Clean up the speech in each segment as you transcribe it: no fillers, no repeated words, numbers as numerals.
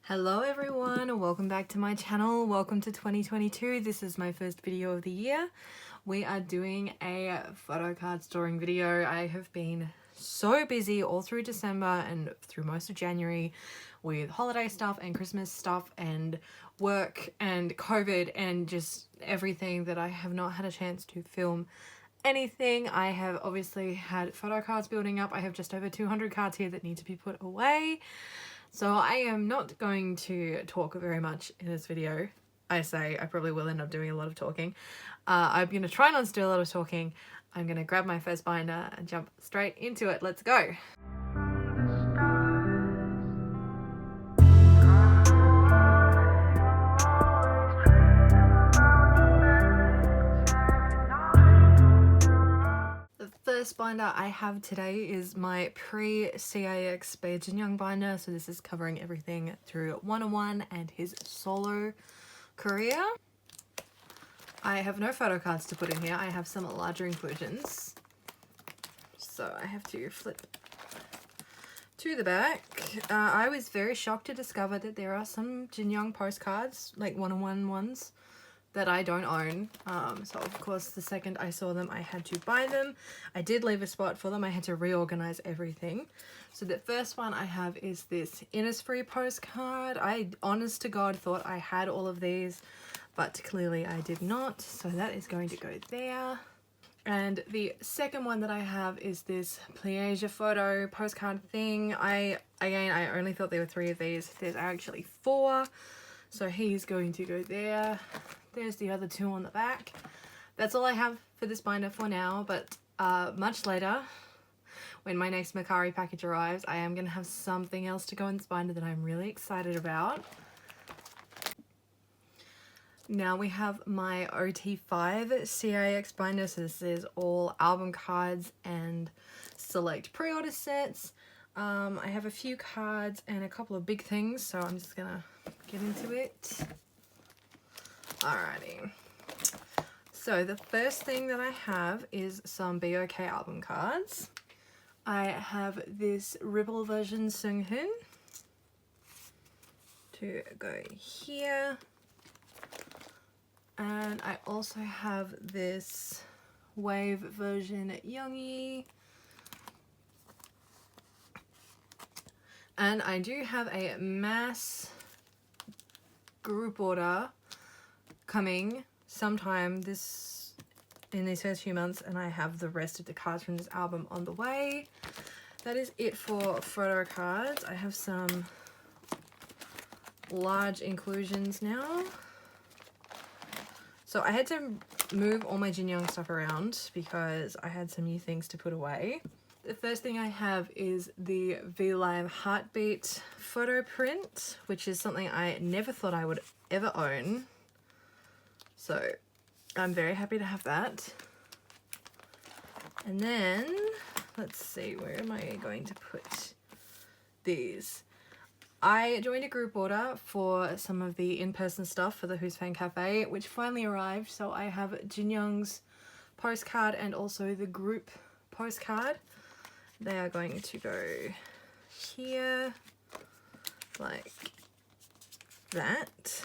Hello everyone, welcome back to my channel. Welcome to 2022. This is my first video of the year. We are doing a photo card storing video. I have been so busy all through December and through most of January with holiday stuff and Christmas stuff and work and COVID and just everything that I have not had a chance to film anything. I have obviously had photo cards building up. I have just over 200 cards here that need to be put away. So I am not going to talk very much in this video. I probably will end up doing a lot of talking. I'm going to try not to do a lot of talking. I'm going to grab my first binder and jump straight into it. Let's go. First binder I have today is my pre-CIX by Jinyoung binder. So this is covering everything through ONEUS and his solo career. I have no photo cards to put in here. I have some larger inclusions. So I have to flip to the back. I was very shocked to discover that there are some Jinyoung postcards, like ONEUS ones, that I don't own. So of course the second I saw them I had to buy them. I did leave a spot for them. I had to reorganize everything. So the first one I have is this Innisfree postcard. I honest to God thought I had all of these, but clearly I did not. So that is going to go there. And the second one that I have is this Pliage photo postcard thing. I only thought there were 3 of these. There's actually 4. So he's going to go there. There's the other 2 on the back. That's all I have for this binder for now, but much later, when my next Mercari package arrives, I am going to have something else to go in this binder that I'm really excited about. Now we have my OT5 CIX binder. So this is all album cards and select pre-order sets. I have a few cards and a couple of big things, so I'm just gonna get into it. Alrighty. So the first thing that I have is some BOK album cards. I have this Ripple version Seunghoon to go here. And I also have this Wave version Youngie. And I do have a mass group order coming sometime in these first few months, and I have the rest of the cards from this album on the way. That is it for photo cards. I have some large inclusions now. So I had to move all my Jinyoung stuff around because I had some new things to put away. The first thing I have is the VLLO Heartbeat photo print, which is something I never thought I would ever own. So I'm very happy to have that. And then, let's see, where am I going to put these? I joined a group order for some of the in-person stuff for the Who's Fan Cafe, which finally arrived. So I have Jinyoung's postcard and also the group postcard. They are going to go here, like that.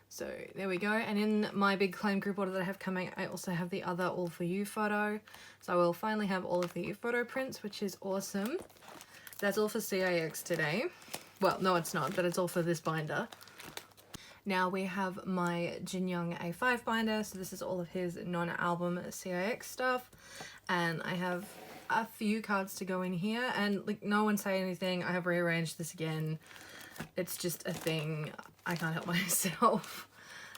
So there we go. And in my big claim group order that I have coming, I also have the other All For You photo. So I will finally have all of the photo prints, which is awesome. That's all for CIX today. Well, no, it's not, but it's all for this binder. Now we have my Jinyoung A5 binder. So this is all of his non-album CIX stuff. And I have a few cards to go in here, and like, no one say anything. I have rearranged this again. It's just a thing. I can't help myself.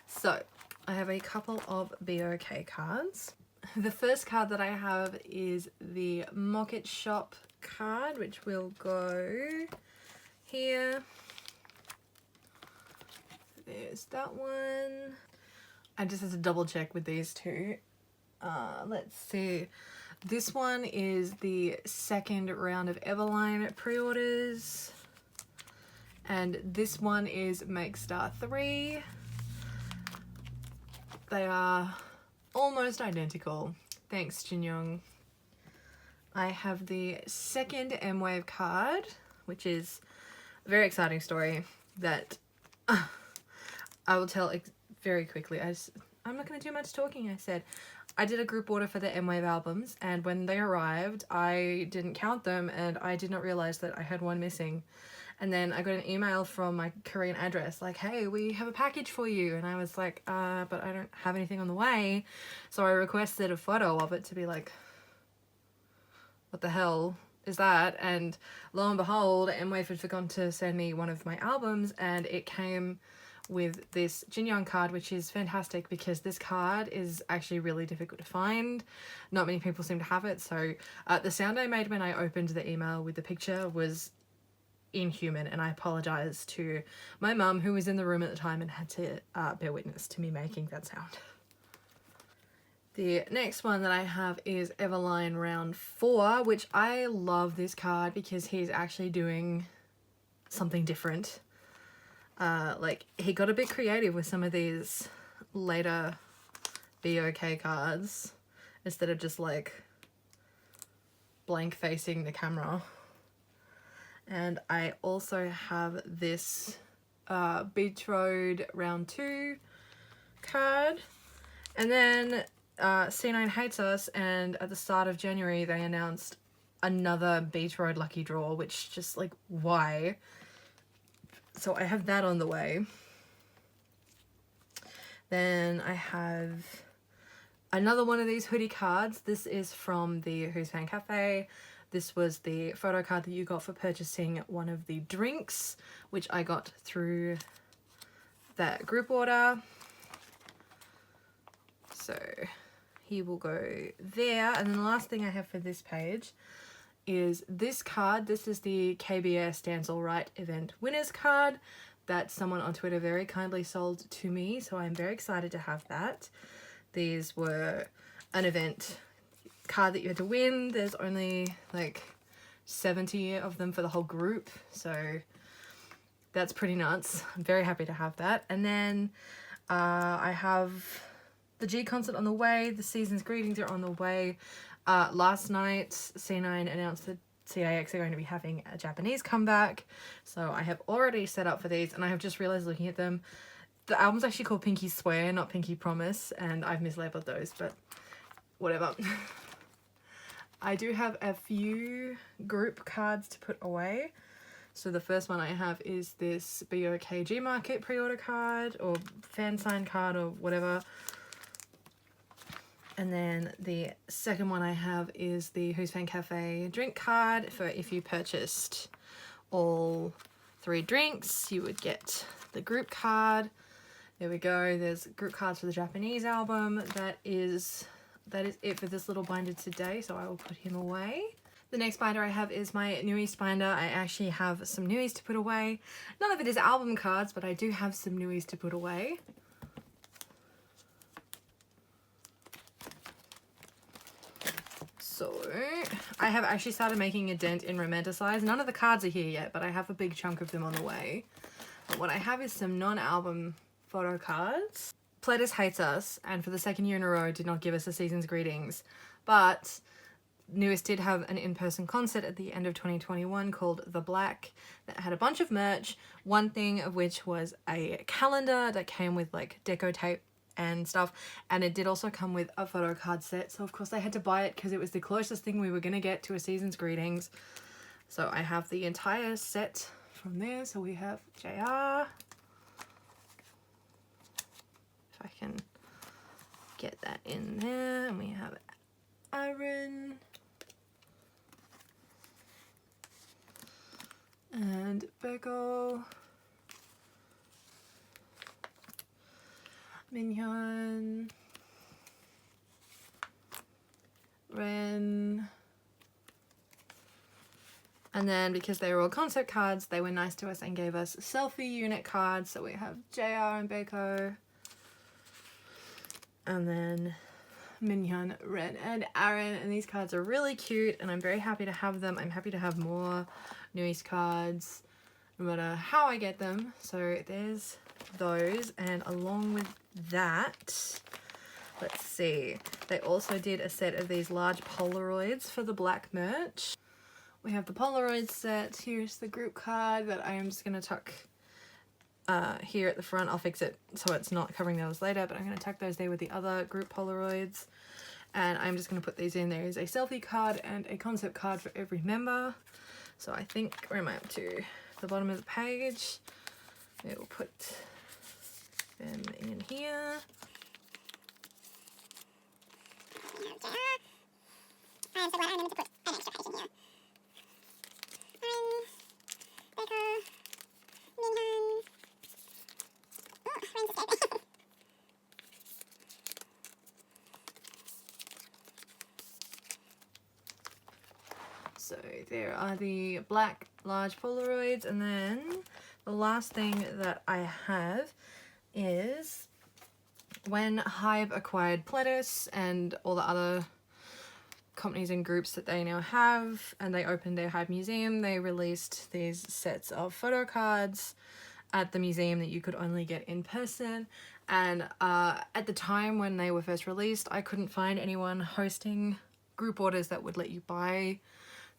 So I have a couple of BOK cards. The first card that I have is the Mocket Shop card, which will go here. There's that one. I just have to double check with these two. Let's see. This one is the second round of Everline pre-orders. And this one is Make Star 3. They are almost identical. Thanks, Jinyoung. I have the second M-Wave card, which is very exciting story that I will tell very quickly. I'm not going to do much talking. I said I did a group order for the M-Wave albums, and when they arrived I didn't count them and I did not realize that I had one missing. And then I got an email from my Korean address like, hey, we have a package for you. And I was like, but I don't have anything on the way. So I requested a photo of it to be like, what the hell is that? And lo and behold, M-Wave had forgotten to send me one of my albums, and it came with this Jinyoung card, which is fantastic because this card is actually really difficult to find. Not many people seem to have it. So the sound I made when I opened the email with the picture was inhuman, and I apologize to my mum, who was in the room at the time and had to bear witness to me making that sound. The next one that I have is Everline Round 4, which I love this card because he's actually doing something different. Like, he got a bit creative with some of these later BOK cards instead of just like blank facing the camera. And I also have this Beach Road Round 2 card. And then C9 hates us, and at the start of January they announced another Beach Road lucky draw, which just like, why? So I have that on the way. Then I have another one of these hoodie cards. This is from the Who's Fan Cafe. This was the photo card that you got for purchasing one of the drinks, which I got through that group order. So he will go there. And then the last thing I have for this page is this card. This is the KBS Dance All Right event winners card that someone on Twitter very kindly sold to me. So I'm very excited to have that. These were an event card that you had to win. There's only like 70 of them for the whole group, so that's pretty nuts. I'm very happy to have that. And then I have the G concert on the way. The season's greetings are on the way. Last night C9 announced that CIX are going to be having a Japanese comeback, so I have already set up for these, and I have just realized looking at them, the album's actually called Pinky Swear, not Pinky Promise, and I've mislabeled those, but whatever. I do have a few group cards to put away. So the first one I have is this BOK G Market pre-order card or fan sign card or whatever. And then the second one I have is the Who's Fan Cafe drink card for if you purchased all 3 drinks, you would get the group card. There we go. There's group cards for the Japanese album. That is it for this little binder today, so I will put him away. The next binder I have is my NU'EST binder. I actually have some NU'EST to put away. None of it is album cards, but I do have some NU'EST to put away. So I have actually started making a dent in Romanticize. None of the cards are here yet, but I have a big chunk of them on the way. But what I have is some non-album photo cards. Pledis hates us, and for the second year in a row did not give us a season's greetings. But NU'EST did have an in-person concert at the end of 2021 called The Black that had a bunch of merch, one thing of which was a calendar that came with like deco tape and stuff, and it did also come with a photo card set, so of course I had to buy it because it was the closest thing we were going to get to a season's greetings. So I have the entire set from there. So we have JR, if I can get that in there, and we have Aaron and Beko, Minhyun, Ren, and then because they were all concept cards, they were nice to us and gave us selfie unit cards. So we have JR and Beko, and then Minhyun, Ren, and Aaron, and these cards are really cute and I'm very happy to have them. I'm happy to have more NU'EST cards no matter how I get them. So there's those, and along with that, let's see, they also did a set of these large Polaroids for the black merch, We have the Polaroid set. Here's the group card that I am just going to tuck here at the front. I'll fix it so it's not covering those later, but I'm going to tuck those there with the other group Polaroids. And I'm just going to put these in. There is a selfie card and a concept card for every member. So I think, where am I up to? The bottom of the page. We will put them in here. So glad I remembered to put an extra page in here. So there are the black large Polaroids, and then the last thing that I have is when Hybe acquired Pledis and all the other companies and groups that they now have, and they opened their Hybe museum, they released these sets of photo cards at the museum that you could only get in person. And at the time when they were first released, I couldn't find anyone hosting group orders that would let you buy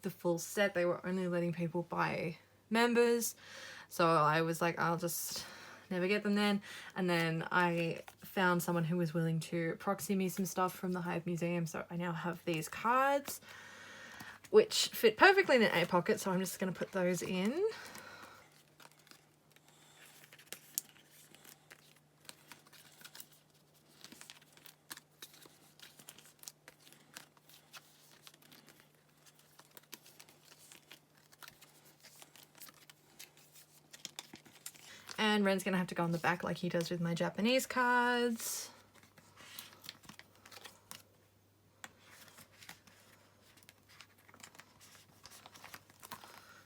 the full set. They were only letting people buy members. So I was like, I'll just never get them then. And then I found someone who was willing to proxy me some stuff from the Hybe museum. So I now have these cards, which fit perfectly in an 8 pocket. So I'm just going to put those in. And Ren's gonna have to go on the back like he does with my Japanese cards.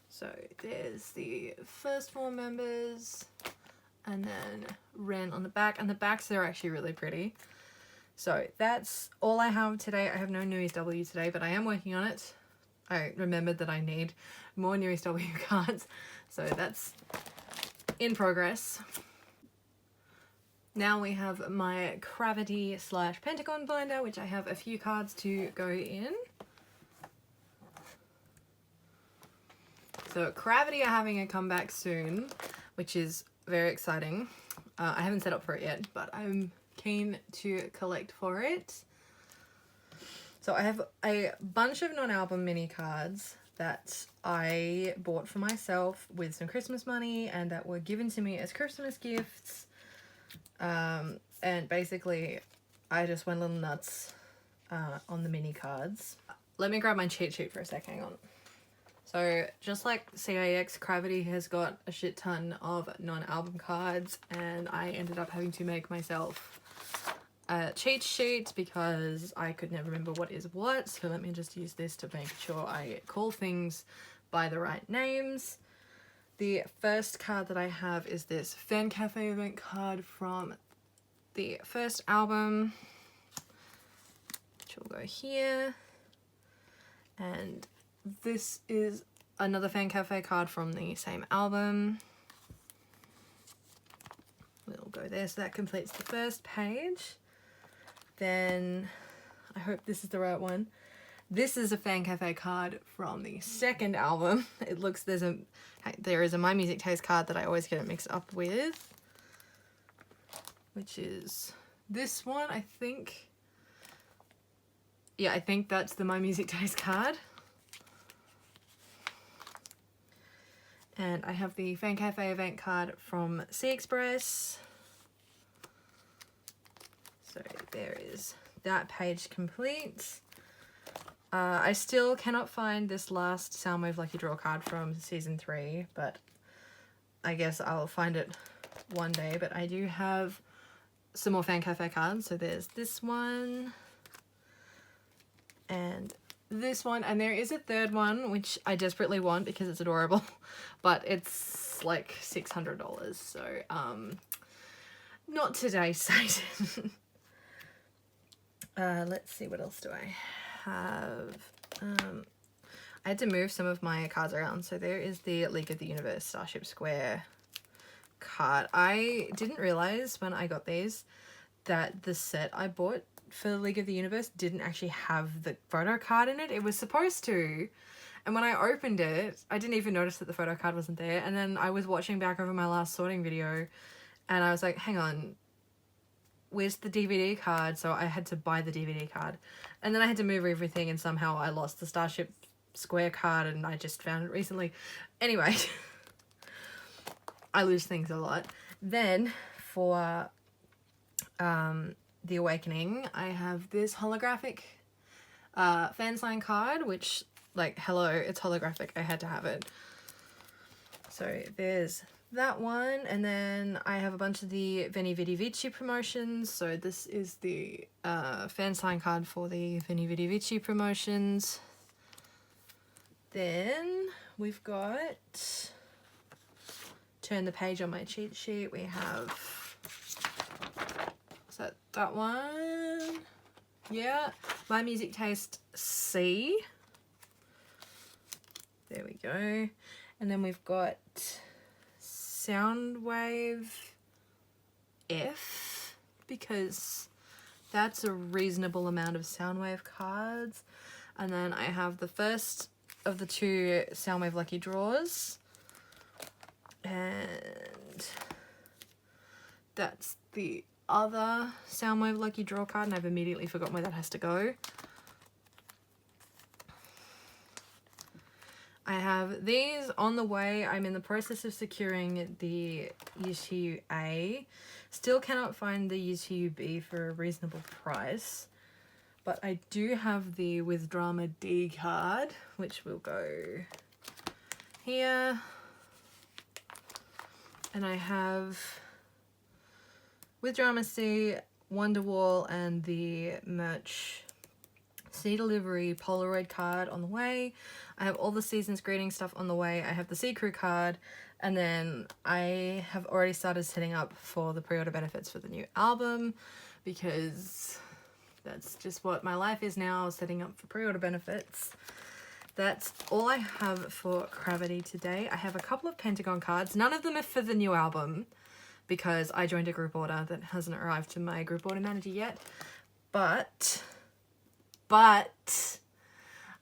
So there's the first 4 members, and then Ren on the back, and the backs are actually really pretty. So that's all I have today. I have no New Year's W today, but I am working on it. I remembered that I need more New Year's W cards, so that's in progress. Now we have my Cravity / Pentagon binder, which I have a few cards to go in. So Cravity are having a comeback soon, which is very exciting. I haven't set up for it yet, but I'm keen to collect for it. So I have a bunch of non-album mini cards that I bought for myself with some Christmas money and that were given to me as Christmas gifts. And basically I just went a little nuts on the mini cards. Let me grab my cheat sheet for a sec, hang on. So just like CIX, Cravity has got a shit ton of non-album cards, and I ended up having to make myself a cheat sheet because I could never remember what is what. So let me just use this to make sure I call things by the right names. The first card that I have is this Fan Cafe event card from the first album, which will go here. And this is another Fan Cafe card from the same album. It'll go there, so that completes the first page. Then, I hope this is the right one. This is a Fan Cafe card from the second album. It looks, there is a My Music Taste card that I always get it mixed up with, which is this one, I think. Yeah, I think that's the My Music Taste card. And I have the Fan Cafe event card from CIX. So there is that page complete. I still cannot find this last Soundwave Lucky Draw card from season 3, but I guess I'll find it one day. But I do have some more Fan Cafe cards. So there's this one and this one, and there is a third one which I desperately want because it's adorable, but it's like $600, so not today, Satan. Let's see, what else do I have? I had to move some of my cards around. So there is the League of the Universe Starship Square card. I didn't realize when I got these that the set I bought for League of the Universe didn't actually have the photo card in it. It was supposed to, And when I opened it, I didn't even notice that the photo card wasn't there. And then I was watching back over my last sorting video and I was like, hang on, where's the DVD card? So I had to buy the DVD card. And then I had to move everything and somehow I lost the Starship Square card and I just found it recently. Anyway, I lose things a lot. Then for The Awakening, I have this holographic fan sign card, which, like, hello, it's holographic. I had to have it. So there's that one. And then I have a bunch of the Veni Vidi Vici promotions. So this is the fan sign card for the Veni Vidi Vici promotions. Then we've got, turn the page on my cheat sheet, we have, is that one? Yeah, My Music Taste C. There we go. And then we've got Soundwave F, because that's a reasonable amount of Soundwave cards. And then I have the first of the 2 Soundwave Lucky Draws. And that's the other Soundwave Lucky Draw card, and I've immediately forgotten where that has to go. I have these on the way. I'm in the process of securing the UTU A. Still cannot find the UTU B for a reasonable price. But I do have the With Drama D card, which will go here. And I have With Drama C, Wonderwall, and the merch C Delivery Polaroid card on the way. I have all the Seasons Greeting stuff on the way. I have the Sea Crew card. And then I have already started setting up for the pre-order benefits for the new album, because that's just what my life is now, setting up for pre-order benefits. That's all I have for Cravity today. I have a couple of Pentagon cards. None of them are for the new album because I joined a group order that hasn't arrived to my group order manager yet. But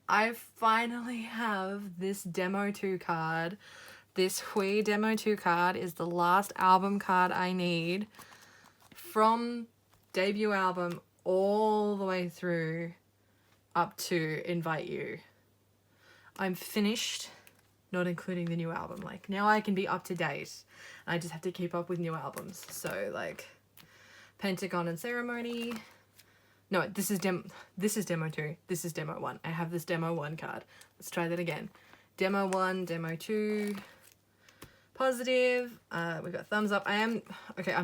I finally have this Demo 2 card. This Hui Demo 2 card is the last album card I need from debut album all the way through up to Invite You. I'm finished, not including the new album. Like, now I can be up to date. I just have to keep up with new albums. So, like, Pentagon and Ceremony. No, this is Demo 2. This is Demo 1. I have this Demo 1 card. Let's try that again. Demo 1, Demo 2. Positive. We got Thumbs Up. I'm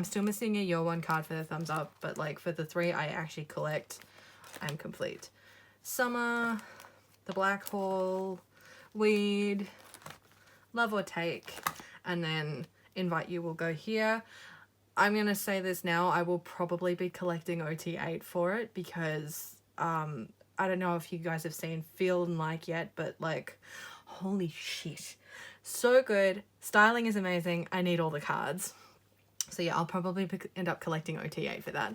still missing a Year 1 card for the Thumbs Up, but, like, for the 3 I actually collect, I'm complete. Summer. The Black Hole, Weed, Love or Take, and then Invite You will go here. I'm going to say this now, I will probably be collecting OT8 for it because I don't know if you guys have seen Feel and Like yet, but, like, holy shit. So good. Styling is amazing. I need all the cards. So yeah, I'll probably end up collecting OT8 for that.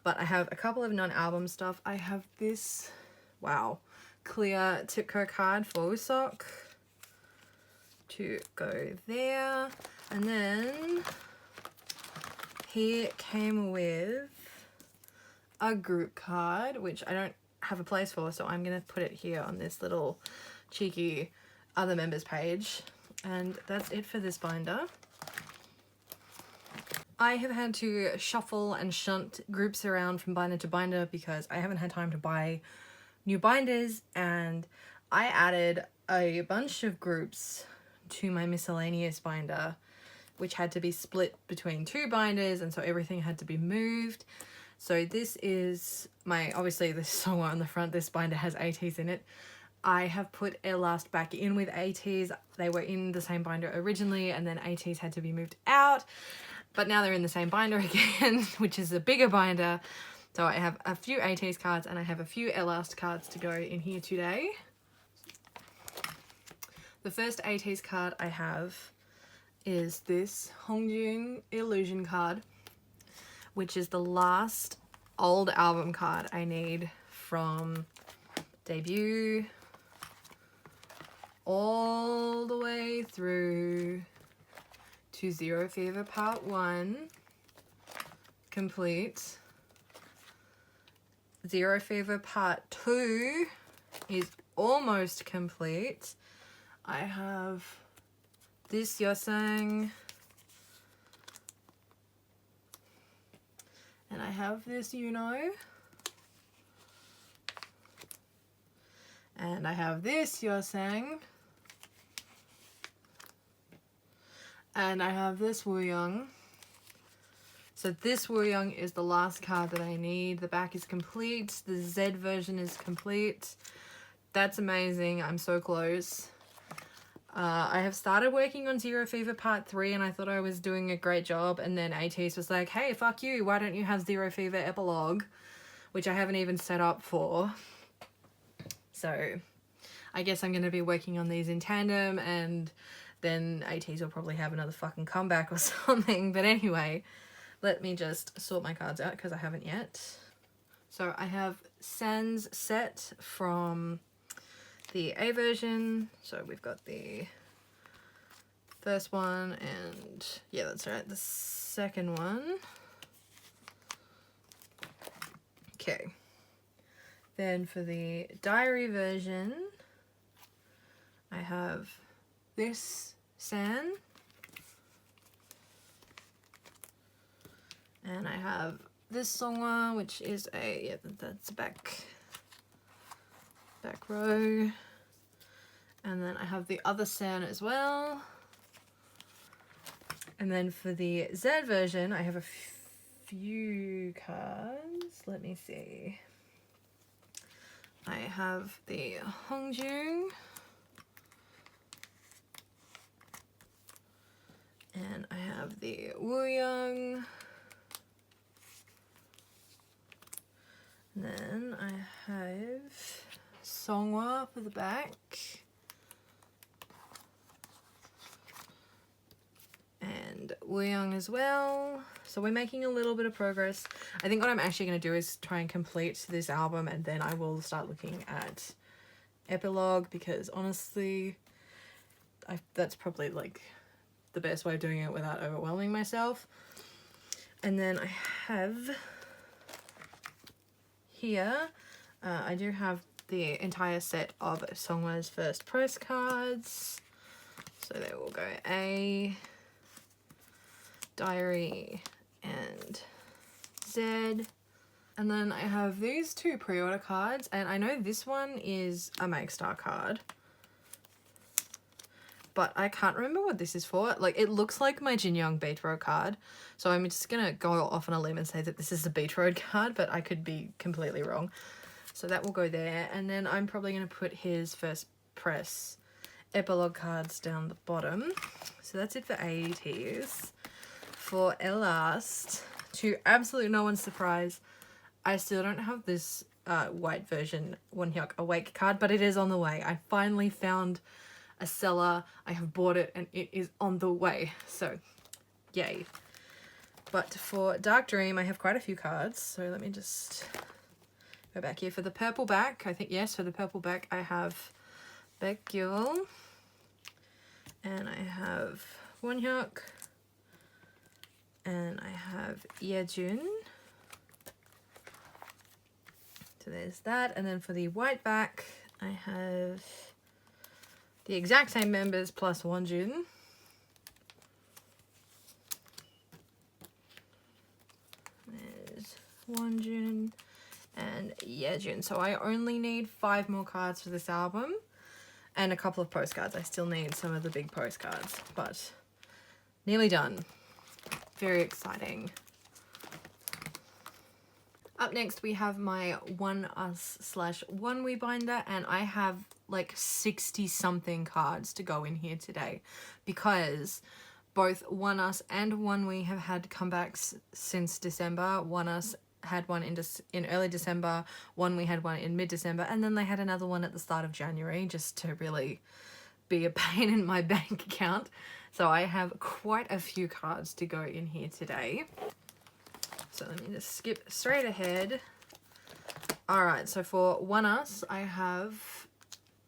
But I have a couple of non-album stuff. I have this, wow, clear Tipco card for Usopp to go there. And then he came with a group card, which I don't have a place for, so I'm going to put it here on this little cheeky other members page. And that's it for this binder. I have had to shuffle and shunt groups around from binder to binder because I haven't had time to buy new binders, and I added a bunch of groups to my miscellaneous binder, which had to be split between 2 binders, and so everything had to be moved. So this is my, obviously this is somewhere on the front, this binder has ATEEZ in it. I have put E'LAST back in with ATEEZ. They were in the same binder originally, and then ATEEZ had to be moved out, but now they're in the same binder again, which is a bigger binder. So I have a few ATEEZ cards and I have a few E'LAST cards to go in here today. The first ATEEZ card I have is this Hongjun Illusion card, which is the last old album card I need from debut. all the way through to Zero Fever Part 1 complete. Zero Fever Part 2 is almost complete. I have this Yosang, and I have this and I have this Yosang, and I have this Wooyoung. So this Wooyoung is the last card that I need. The back is complete. The Z version is complete. That's amazing. I'm so close. I have started working on Zero Fever Part 3 and I thought I was doing a great job, and then ATEEZ was like, hey, fuck you, why don't you have Zero Fever Epilogue? Which I haven't even set up for. So I guess I'm going to be working on these in tandem, and then ATEEZ will probably have another fucking comeback or something. But anyway, let me just sort my cards out because I haven't yet. So I have Sans set from the A version. So we've got the first one, and yeah, that's right, the second one. Okay. Then for the diary version, I have this San, and I have this Songwa, which is a, yeah, that's back row, and then I have the other San as well. And then for the Z version, I have a few cards. Let me see. I have the Hongjung, and I have the Wooyoung, and then I have Songhwa for the back, and Wooyoung as well. So we're making a little bit of progress. I think what I'm actually going to do is try and complete this album, and then I will start looking at epilogue, because honestly, that's probably like the best way of doing it without overwhelming myself. And then I have here, I do have the entire set of Songhwa's first postcards. So they will go A, diary, and Z. And then I have these two pre-order cards, and I know this one is a Make Star card, but I can't remember what this is for. Like, it looks like my Jinyoung Beat Road card, so I'm just gonna go off on a limb and say that this is a Beat Road card, but I could be completely wrong. So that will go there, and then I'm probably gonna put his first press epilogue cards down the bottom. So that's it for ATEEZ. For E'LAST, to absolutely no one's surprise, I still don't have this white version ONEUS Awake card, but it is on the way. I finally found a seller, I have bought it, and it is on the way. So, yay. But for Dark Dream, I have quite a few cards. So let me just go back here. For the purple back, I think, yes, for the purple back, I have Baekgyeol, and I have ONEUS, and I have Yejun. So there's that. And then for the white back, I have the exact same members plus Wonjun. There's Wonjun and Yejun. So I only need 5 more cards for this album and a couple of postcards. I still need some of the big postcards, but nearly done. Very exciting. Up next, we have my ONEUS/ONEWE binder, and I have like 60 something cards to go in here today, because both ONEUS and ONEWE have had comebacks since December. ONEUS had one in early December, ONEWE had one in mid-December, and then they had another one at the start of January, just to really be a pain in my bank account. So I have quite a few cards to go in here today. So let me just skip straight ahead. Alright, so for ONEUS, I have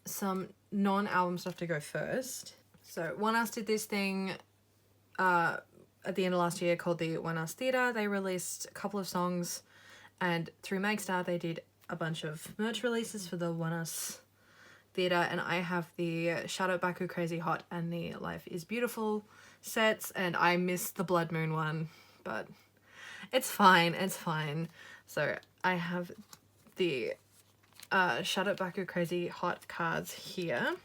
some non-album stuff to go first. So ONEUS did this thing at the end of last year called the ONEUS Theatre. They released a couple of songs, and through Makestar they did a bunch of merch releases for the ONEUS Theatre, and I have the Shout Out Baku Crazy Hot and the Life is Beautiful sets, and I missed the Blood Moon one, but it's fine, it's fine. So I have the Shout Out Baku Crazy Hot cards here.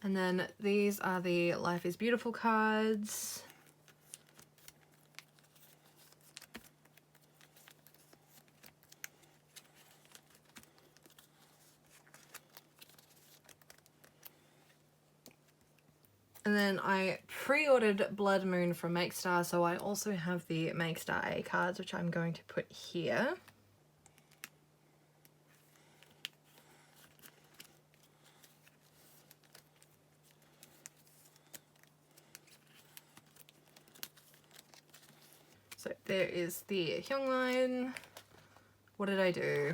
And then these are the Life is Beautiful cards. And then I pre-ordered Blood Moon from Makestar, so I also have the Makestar A cards, which I'm going to put here. So there is the Hyungline. What did I do?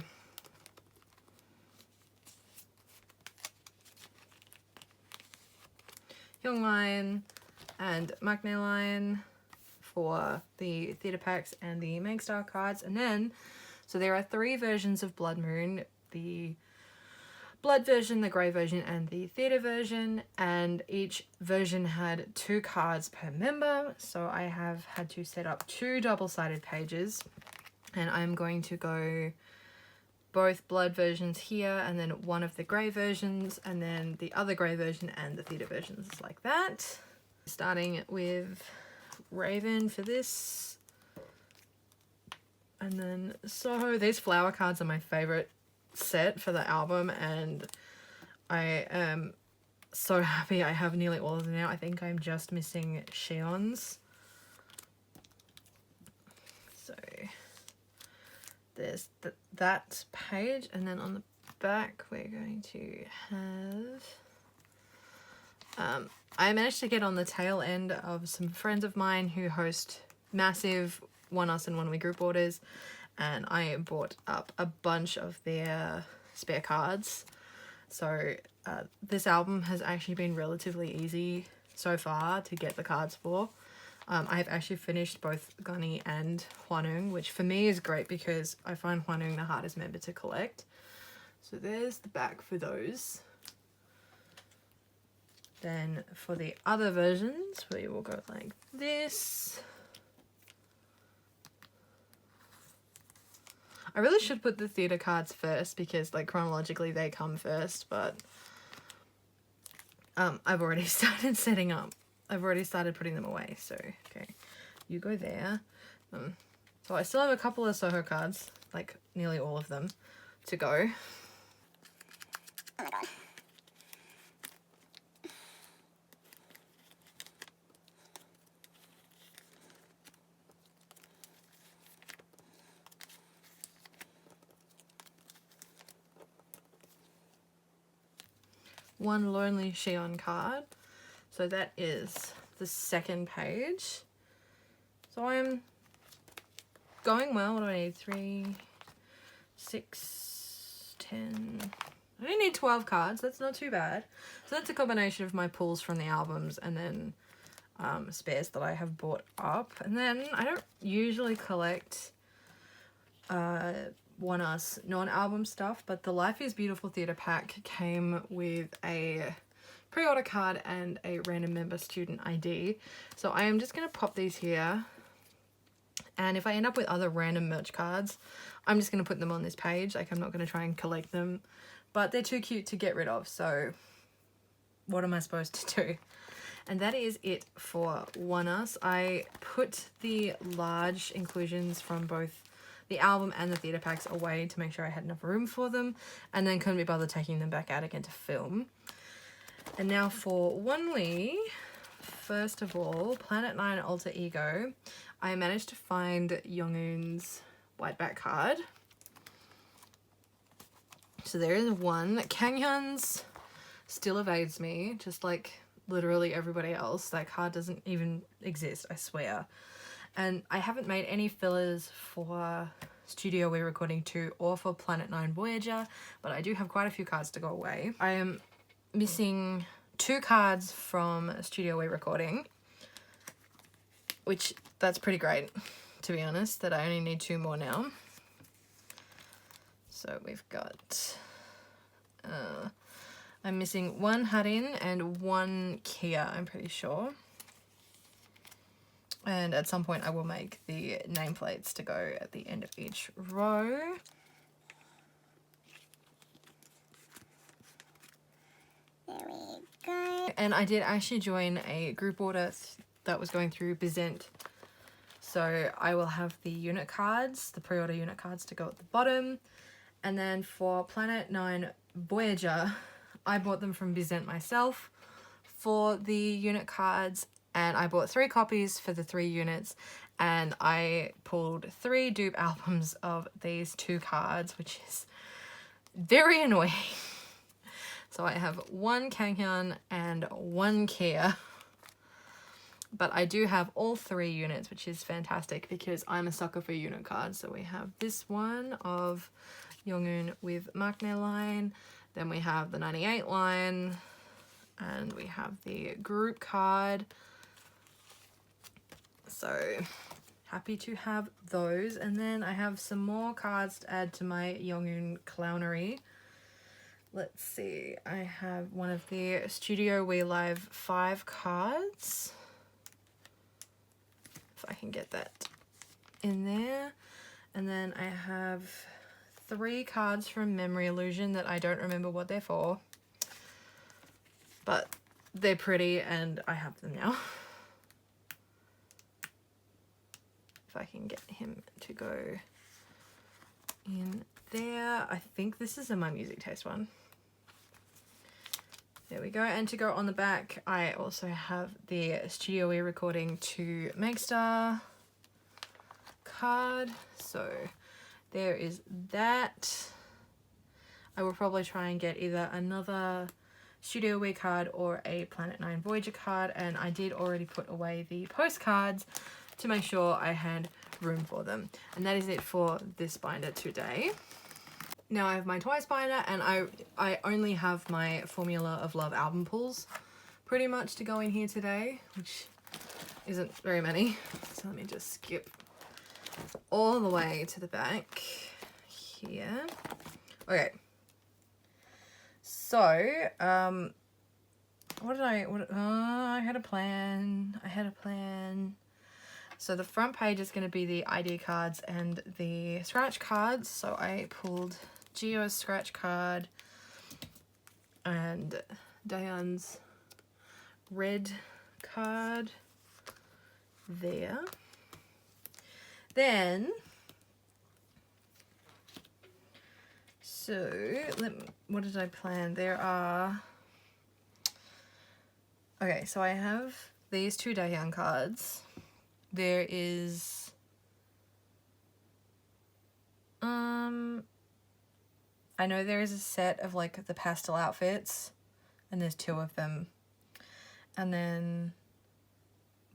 Hyungline and Maknae line for the theatre packs and the Makestar cards. And then, so there are 3 versions of Blood Moon. The blood version, the grey version, and the theatre version, and each version had 2 cards per member, so I have had to set up 2 double-sided pages, and I'm going to go both blood versions here, and then one of the grey versions, and then the other grey version and the theatre versions like that. Starting with Raven for this, and then Soho. These flower cards are my favourite set for the album, and I am so happy I have nearly all of them now. I think I'm just missing Shion's. So there's that page, and then on the back we're going to have I managed to get on the tail end of some friends of mine who host massive ONEUS and ONEWE group orders, and I bought up a bunch of their spare cards. So this album has actually been relatively easy so far to get the cards for. I have actually finished both Gunny and Hwanwoong, which for me is great because I find Hwanwoong the hardest member to collect. So there's the back for those. Then for the other versions, we will go like this. I really should put the theatre cards first because, like, chronologically they come first, but I've already started setting up. I've already started putting them away, so okay, you go there. So I still have a couple of Soho cards, like nearly all of them, to go. Oh my god. One Lonely Shion card. So that is the second page. So I'm going well. What do I need? 3, 6, 10. I only need 12 cards. That's not too bad. So that's a combination of my pulls from the albums and then spares that I have bought up. And then I don't usually collect ONEUS non-album stuff, but the Life is Beautiful theatre pack came with a pre-order card and a random member student ID. So I am just going to pop these here, and if I end up with other random merch cards, I'm just going to put them on this page. Like, I'm not going to try and collect them, but they're too cute to get rid of, so what am I supposed to do? And that is it for ONEUS. I put the large inclusions from both the album and the theatre packs away to make sure I had enough room for them, and then couldn't be bothered taking them back out again to film. And now for ONEWE, first of all, Planet 9 Alter Ego. I managed to find Youngoon's white back card. So there is one. Kanghyun's still evades me, just like literally everybody else. That card doesn't even exist, I swear. And I haven't made any fillers for Studio We Recording 2 or for Planet 9 Voyager, but I do have quite a few cards to go away. I am missing 2 cards from Studio We Recording, which that's pretty great, to be honest, that I only need 2 more now. So we've got, I'm missing 1 Harin and 1 Kia, I'm pretty sure. And at some point I will make the nameplates to go at the end of each row. There we go. And I did actually join a group order that was going through Bizent. So I will have the unit cards, the pre-order unit cards to go at the bottom. And then for Planet 9 Voyager, I bought them from Bizent myself for the unit cards. And I bought 3 copies for the 3 units, and I pulled 3 dupe albums of these 2 cards, which is very annoying. So I have 1 Kanghyun and 1 Kia, but I do have all 3 units, which is fantastic because I'm a sucker for unit cards. So we have this one of Young-eun with Maknae line, then we have the 98 line, and we have the group card. So happy to have those. And then I have some more cards to add to my Young-eun clownery. Let's see, I have one of the Studio We Live 5 cards, if I can get that in there. And then I have 3 cards from Memory Illusion that I don't remember what they're for, but they're pretty and I have them now. If I can get him to go in there. I think this is in my music taste one. There we go. And to go on the back, I also have the Studio We Recording 2 Megastar card. So there is that. I will probably try and get either another Studio We card or a Planet 9 Voyager card. And I did already put away the postcards to make sure I had room for them. And that is it for this binder today. Now I have my Twice binder, and I only have my Formula of Love album pulls pretty much to go in here today, which isn't very many. So let me just skip all the way to the back here. Okay. So, I had a plan. So the front page is going to be the ID cards and the scratch cards. So I pulled Gio's scratch card and Daeyeon's red card there. Then, so what did I plan? There are, okay, so I have these 2 Daeyeon cards. There is, I know there is a set of like the pastel outfits, and there's 2 of them. And then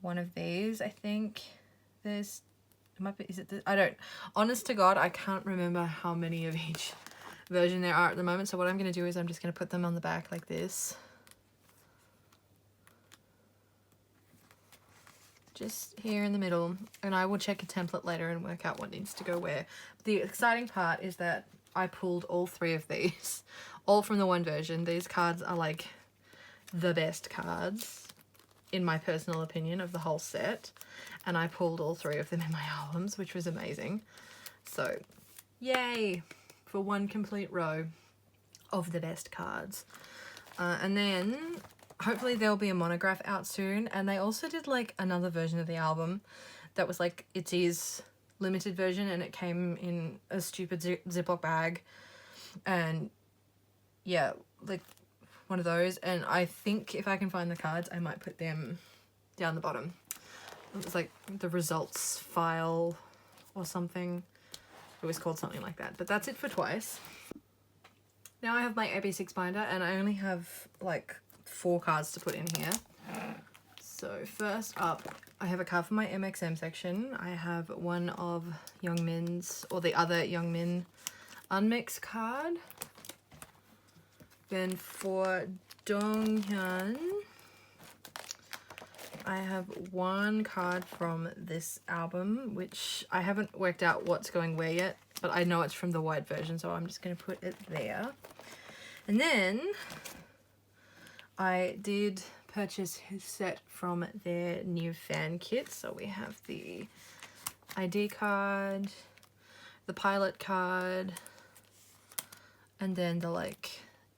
one of these, I think there's, it might be, is it this? I don't, honest to God, I can't remember how many of each version there are at the moment. So what I'm going to do is I'm just going to put them on the back like this. Just here in the middle, and I will check a template later and work out what needs to go where. The exciting part is that I pulled all 3 of these, all from the one version. These cards are like the best cards, in my personal opinion, of the whole set, and I pulled all 3 of them in my albums, which was amazing. So, yay for one complete row of the best cards. And then hopefully there'll be a monograph out soon. And they also did like another version of the album that was like ATEEZ limited version, and it came in a stupid Ziploc bag. And yeah, like one of those. And I think if I can find the cards, I might put them down the bottom. It was like the results file or something. It was called something like that. But that's it for Twice. Now I have my AB6 binder, and I only have like 4 cards to put in here. So first up, I have a card for my MXM section. I have one of Youngmin's, or the other Youngmin Unmixed card. Then for Donghyun, I have one card from this album, which I haven't worked out what's going where yet, but I know it's from the white version, so I'm just going to put it there. And then I did purchase his set from their new fan kit. So we have the ID card, the pilot card, and then the like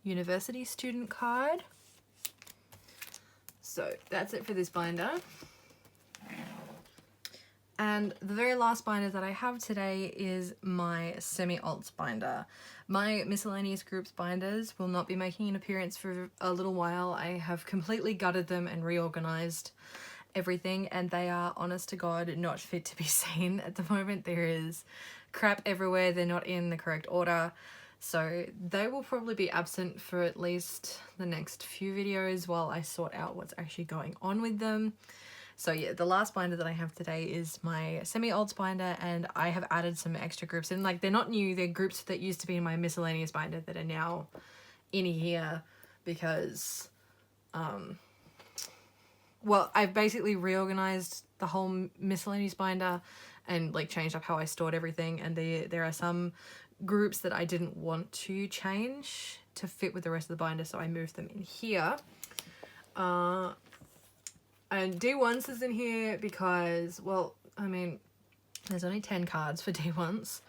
university student card. So that's it for this binder. And the very last binder that I have today is my semi-alts binder. My miscellaneous groups binders will not be making an appearance for a little while. I have completely gutted them and reorganized everything, and they are, honest to God, not fit to be seen at the moment. There is crap everywhere. They're not in the correct order. So they will probably be absent for at least the next few videos while I sort out what's actually going on with them. So yeah, the last binder that I have today is my semi-alts binder, and I have added some extra groups in. Like, they're not new, they're groups that used to be in my miscellaneous binder that are now in here because, well, I've basically reorganized the whole miscellaneous binder and like changed up how I stored everything, and there are some groups that I didn't want to change to fit with the rest of the binder, so I moved them in here. And D1s is in here because, well, I mean, there's only 10 cards for D1s,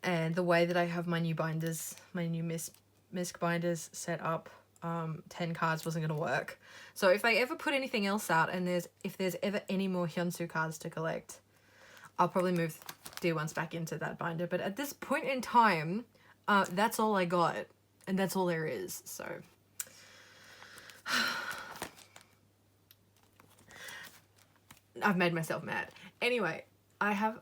and the way that I have my new binders, my new MISC binders set up, 10 cards wasn't going to work. So if I ever put anything else out and if there's ever any more Hyunsu cards to collect, I'll probably move D1s back into that binder. But at this point in time, that's all I got, and that's all there is. So I've made myself mad. Anyway, I have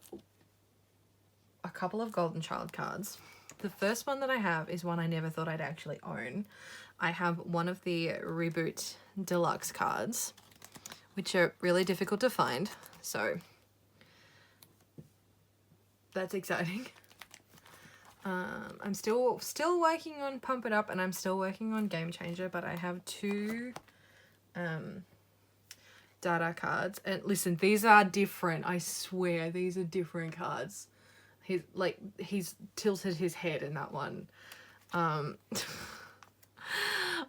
a couple of Golden Child cards. The first one that I have is one I never thought I'd actually own. I have one of the Reboot Deluxe cards, which are really difficult to find. So that's exciting. I'm still working on Pump It Up, and I'm still working on Game Changer, but I have 2 data cards. And listen, these are different. I swear these are different cards. He's tilted his head in that one.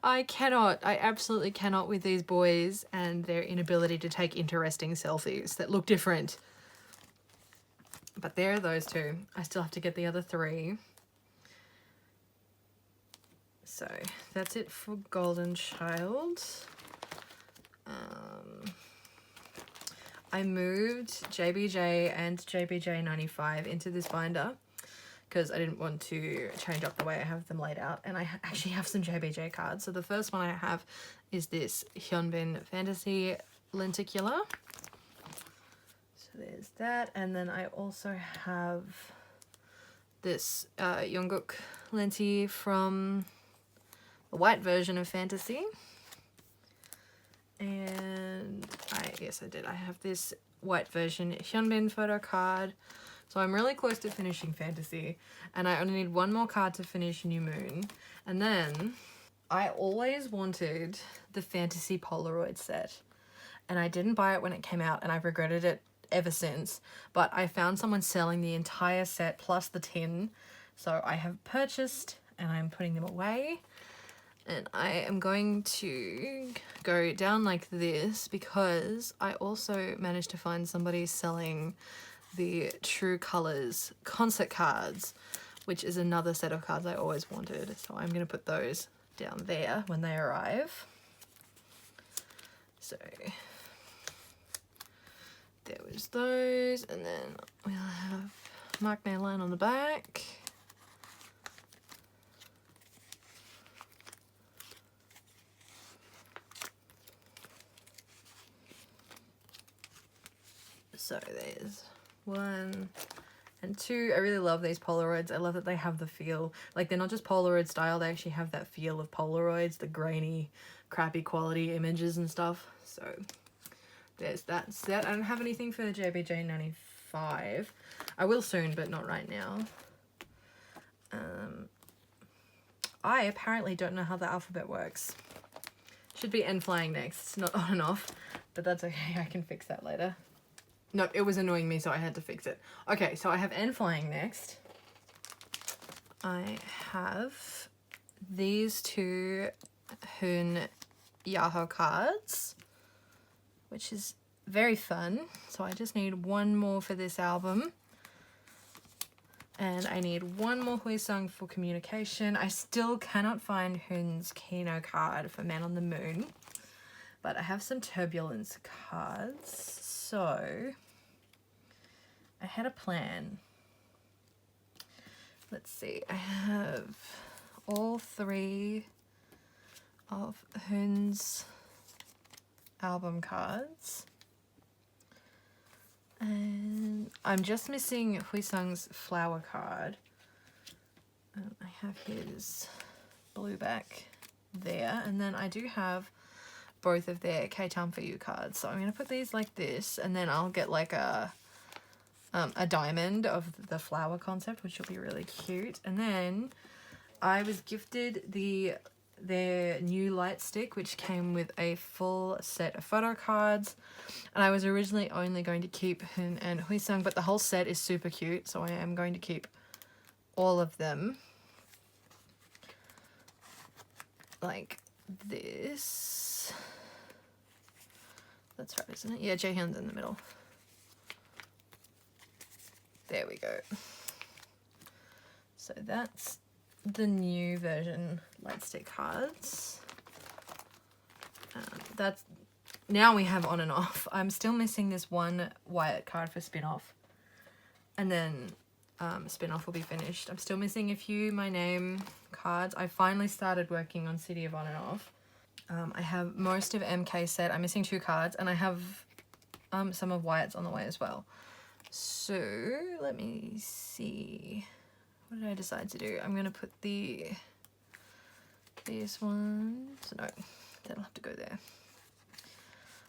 I absolutely cannot with these boys and their inability to take interesting selfies that look different. But there are those 2. I still have to get the other 3. So that's it for Golden Child. I moved JBJ and JBJ95 into this binder because I didn't want to change up the way I have them laid out, and I actually have some JBJ cards. So the first one I have is this Hyunbin Fantasy Lenticular. So there's that, and then I also have this Jungkook Lenti from the white version of Fantasy. And I have this white version Hyunbin photo card. So I'm really close to finishing Fantasy, and I only need one more card to finish New Moon. And then I always wanted the Fantasy Polaroid set, and I didn't buy it when it came out, and I've regretted it ever since. But I found someone selling the entire set plus the tin, so I have purchased, and I'm putting them away. And I am going to go down like this because I also managed to find somebody selling the True Colors concert cards, which is another set of cards I always wanted. So I'm going to put those down there when they arrive. So there was those, and then we'll have Mark Nairline on the back. So there's 1 And two, I really love these Polaroids. I love that they have the feel, like they're not just Polaroid style, they actually have that feel of Polaroids, the grainy, crappy quality images and stuff. So there's that set. I don't have anything for the JBJ95. I will soon, but not right now. I apparently don't know how the alphabet works. Should be n.flying next, not on and off, but that's okay, I can fix that later. No, it was annoying me, so I had to fix it. Okay, so I have n.flying next. I have these two Hun Yahoo cards, which is very fun. So I just need one more for this album. And I need one more Huisung for communication. I still cannot find Hun's Kino card for Man on the Moon. But I have some Turbulence cards. So I had a plan. Let's see. I have all three of Hun's album cards. And I'm just missing Huisung's flower card. I have his blue back there. And then I do have both of their K-Town For You cards. So I'm going to put these like this. And then I'll get like a diamond of the flower concept, which will be really cute. And then I was gifted their new light stick, which came with a full set of photo cards, and I was originally only going to keep Hun and Huisung, but the whole set is super cute, so I am going to keep all of them like this. That's right, isn't it? Yeah, Jaehyun's in the middle. There we go. So that's the new version light stick cards. That's now we have on and off. I'm still missing this one Wyatt card for spin-off, and then spin-off will be finished. I'm still missing a few My Name cards. I finally started working on City of On and Off. I have most of MK set. I'm missing 2 cards, and I have some of Wyatt's on the way as well. So let me see. What did I decide to do? I'm gonna put these ones. No, that'll have to go there.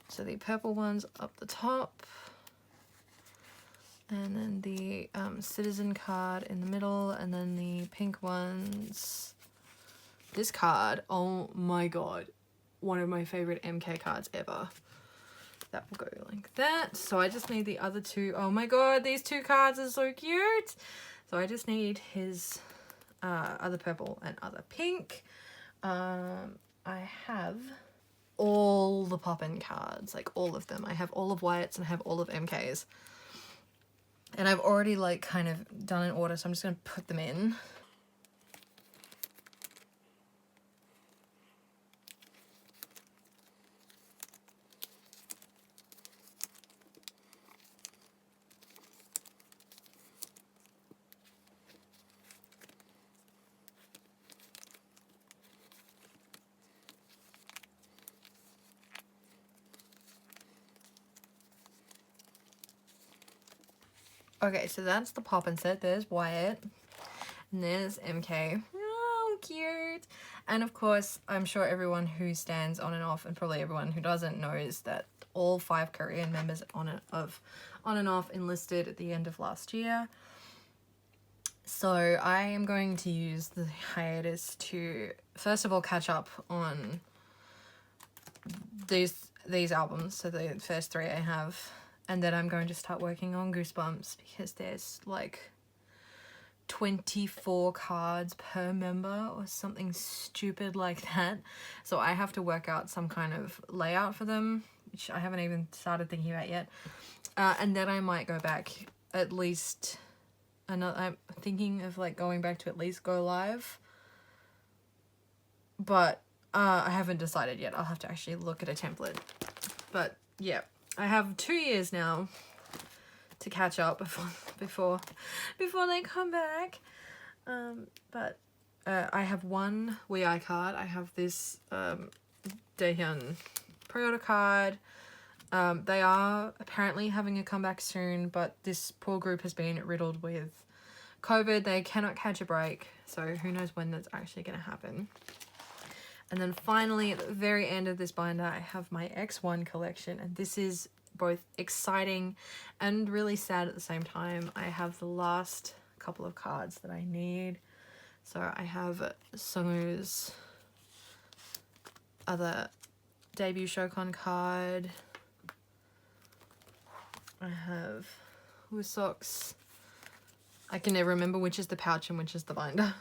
So the purple ones up the top, and then the citizen card in the middle, and then the pink ones. This card, oh my god, one of my favorite MK cards ever. That will go like that. So I just need the other 2. Oh my god, these 2 cards are so cute. So I just need his other purple and other pink. I have all the pop-in cards, like all of them. I have all of Wyatt's and I have all of MK's. And I've already like kind of done an order, so I'm just going to put them in. Okay, so that's the pop-in set. There's Wyatt. And there's MK. Oh, cute. And of course, I'm sure everyone who stands On and Off, and probably everyone who doesn't, knows that all 5 Korean members of On and Off enlisted at the end of last year. So I am going to use the hiatus to, first of all, catch up on these albums. So the first 3 I have. And then I'm going to start working on Goosebumps, because there's like 24 cards per member or something stupid like that. So I have to work out some kind of layout for them, which I haven't even started thinking about yet. And then I might go back at least another, I'm thinking of like going back to at least Go Live. But I haven't decided yet. I'll have to actually look at a template. But yeah. I have 2 years now to catch up before they come back. But I have one WeI card. I have this Daehyun pre-order card. They are apparently having a comeback soon, but this poor group has been riddled with COVID. They cannot catch a break, so who knows when that's actually going to happen. And then finally, at the very end of this binder, I have my X1 collection, and this is both exciting and really sad at the same time. I have the last couple of cards that I need. So I have Sungwoo's other debut Showcon card. I have Woosok's. I can never remember which is the pouch and which is the binder.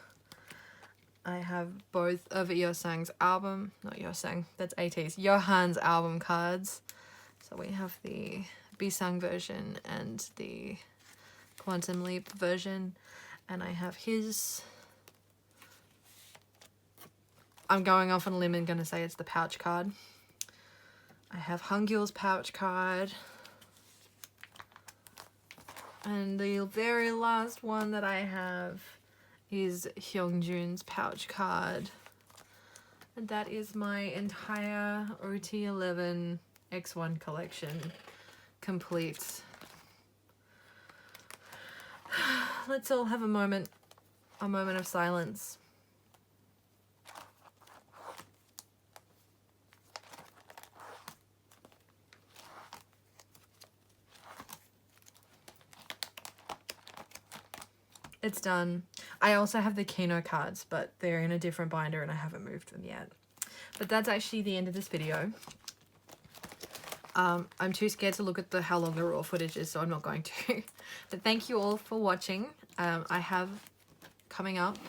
I have both of Yeosang's album, not Yeosang, that's ATEEZ, Johan's album cards. So we have the Bisang version and the Quantum Leap version. And I have his, I'm going off on a limb and going to say it's the pouch card. I have Hangul's pouch card. And the very last one that I have is Hyungjun's pouch card. And that is my entire OT11 X1 collection complete. Let's all have a moment of silence. It's done. I also have the Kino cards, but they're in a different binder and I haven't moved them yet. But that's actually the end of this video. I'm too scared to look at how long the raw footage is, so I'm not going to. But thank you all for watching. I have coming up,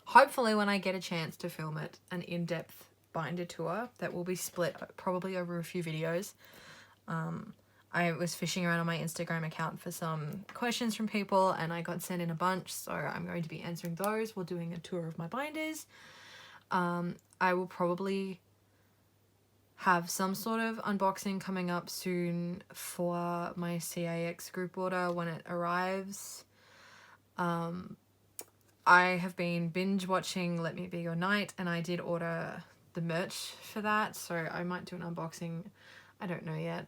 hopefully when I get a chance to film it, an in-depth binder tour that will be split probably over a few videos. I was fishing around on my Instagram account for some questions from people and I got sent in a bunch, so I'm going to be answering those while doing a tour of my binders. I will probably have some sort of unboxing coming up soon for my CIX group order when it arrives. I have been binge watching Let Me Be Your Night and I did order the merch for that, so I might do an unboxing. I don't know yet.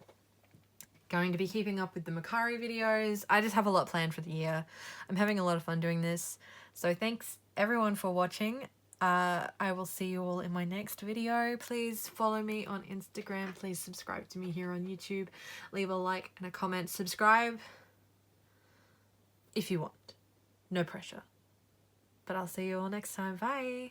Going to be keeping up with the Makari videos. I just have a lot planned for the year. I'm having a lot of fun doing this. So thanks everyone for watching. I will see you all in my next video. Please follow me on Instagram. Please subscribe to me here on YouTube. Leave a like and a comment. Subscribe if you want. No pressure. But I'll see you all next time. Bye.